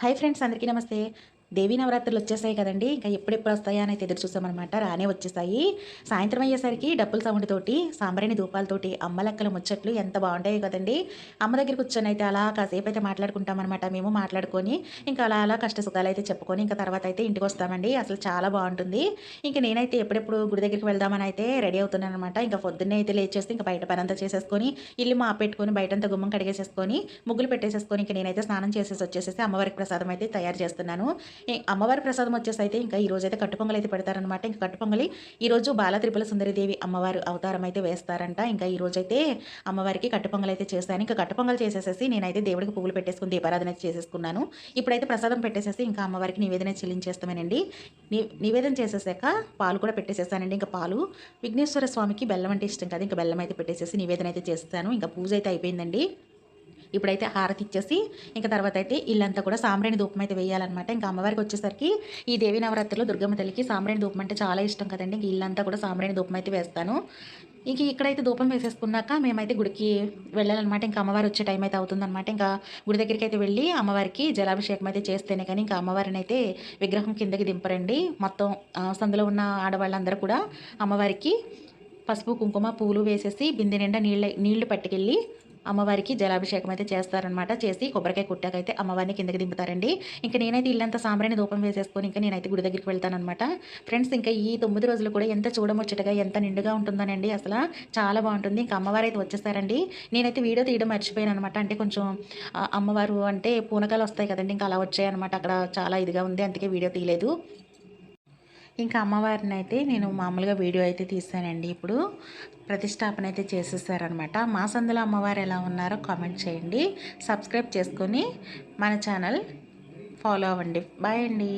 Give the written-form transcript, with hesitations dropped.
Hi friends, అందరికీ నమస్తే. దేవీ నవరాత్రులు వచ్చేసాయి కదండీ! ఇంకా ఎప్పుడెప్పుడు వస్తాయా అని అయితే ఎదురు చూసామనమాట. రానే వచ్చేసాయి. సాయంత్రం అయ్యేసరికి డప్పుల సౌండ్ తోటి, సాంబ్రాణి ధూపాలతోటి అమ్మ లెక్కల ముచ్చట్లు ఎంత బాగుంటాయో కదండీ! అమ్మ దగ్గర కూర్చొని అయితే అలా కాసేపు అయితే మాట్లాడుకుంటామనమాట. మేము మాట్లాడుకొని ఇంకా అలా అలా కష్ట సుఖాలైతే చెప్పుకొని ఇంకా తర్వాత అయితే ఇంటికొస్తామండి. అసలు చాలా బావుంటుంది. ఇంక నేనైతే ఎప్పుడెప్పుడు గుడి దగ్గరికి వెళ్దామని అయితే రెడీ అవుతున్నాననమాట. ఇంకా పొద్దున్నే అయితే లేచేసి ఇంక బయట పనంతా చేసేసుకొని, ఇల్లు మాపెట్టుకొని, బయటంతా గుమ్మం కడిగేసేసుకొని, ముగ్గులు పెట్టేసేసుకొని, ఇంక నేనైతే స్నానం చేసేసి వచ్చేసేసి అమ్మవారికి ప్రసాదం అయితే తయారు చేస్తున్నాను. అమ్మవారి ప్రసాదం వచ్చేసైతే ఇంకా ఈరోజైతే కట్టు పొంగలైతే పెడతారనమాట. ఇంక కట్టు పొంగలి ఈరోజు బాల త్రిపుల సుందరిదేవి అమ్మవారు అవతారం అయితే వేస్తారంట. ఇంకా ఈరోజైతే అమ్మవారికి కట్టు పొంగలైతే చేశాను. ఇంకా కట్టు పొంగల్ చేసేసేసి నేనైతే దేవుడికి పువ్వులు పెట్టేసుకొని దీపారాధన అయితే చేసేసుకున్నాను. ఇప్పుడైతే ప్రసాదం పెట్టేసేసి ఇంకా అమ్మవారికి నివేదన చెల్లించేస్తామేనండి. నివేదన చేసేసాక పాలు కూడా పెట్టేసేసానండి. ఇంకా పాలు విఘ్నేశ్వర స్వామికి బెల్లం అంటే ఇష్టం కదా! ఇంకా బెల్లం అయితే పెట్టేసేసి నివేదన అయితే చేస్తాను. ఇంకా పూజ అయితే అయిపోయిందండి. ఇప్పుడైతే హారతి ఇచ్చేసి ఇంకా తర్వాత అయితే ఇల్లంతా కూడా సాంబ్రాణి ధూపం అయితే వేయాలన్నమాట. ఇంకా అమ్మవారికి వచ్చేసరికి ఈ దేవి నవరాత్రిలో దుర్గమ్మ తల్లికి సాంబ్రాణి ధూపం అంటే చాలా ఇష్టం కదండి. ఇంక ఇల్లంతా కూడా సాంబ్రాణి ధూపం అయితే వేస్తాను. ఇంక ఇక్కడైతే ధూపం వేసేసుకున్నాక మేమైతే గుడికి వెళ్ళాలన్నమాట. ఇంకా అమ్మవారు వచ్చే టైం అయితే అవుతుందన్నమాట. ఇంకా గుడి దగ్గరికి అయితే వెళ్ళి అమ్మవారికి జలాభిషేకం అయితే చేస్తేనే కానీ ఇంకా అమ్మవారిని అయితే విగ్రహం కిందకి దింపరండి. మొత్తం సందులో ఉన్న ఆడవాళ్ళందరూ కూడా అమ్మవారికి పసుపు కుంకుమ పూలు వేసేసి బిందె నిండా నీళ్లు పట్టుకెళ్ళి అమ్మవారికి జలాభిషేకం అయితే చేస్తారనమాట. చేసి కొబ్బరికాయ కుట్టాకైతే అమ్మవారిని కిందకి దింపుతారండి. ఇంకా నేనైతే ఇల్లంతా సాంబ్రాణి ధూపం వేసేసుకొని ఇంకా నేనైతే గుడి దగ్గరికి వెళ్తానమాట. ఫ్రెండ్స్, ఇంకా ఈ 9 రోజులు కూడా ఎంత చూడముచ్చటగా ఎంత నిండుగా ఉంటుందనండి. అసలు చాలా బాగుంటుంది. ఇంకా అమ్మవారు అయితే వచ్చేసారండి. నేనైతే వీడియో తీయడం మర్చిపోయాను అనమాట. అంటే కొంచెం అమ్మవారు అంటే పూనకాలు వస్తాయి కదండి, ఇంకా అలా వచ్చాయన్నమాట. అక్కడ చాలా ఇదిగా ఉంది, అందుకే వీడియో తీయలేదు. ఇంకా అమ్మవారిని అయితే నేను మామూలుగా వీడియో అయితే తీసానండి. ఇప్పుడు ప్రతిష్టాపన అయితే చేసేసారనమాట. మా సందులో అమ్మవారు ఎలా ఉన్నారో కామెంట్ చేయండి. సబ్స్క్రైబ్ చేసుకొని మన ఛానల్ ఫాలో అవ్వండి. బాయ్ అండి.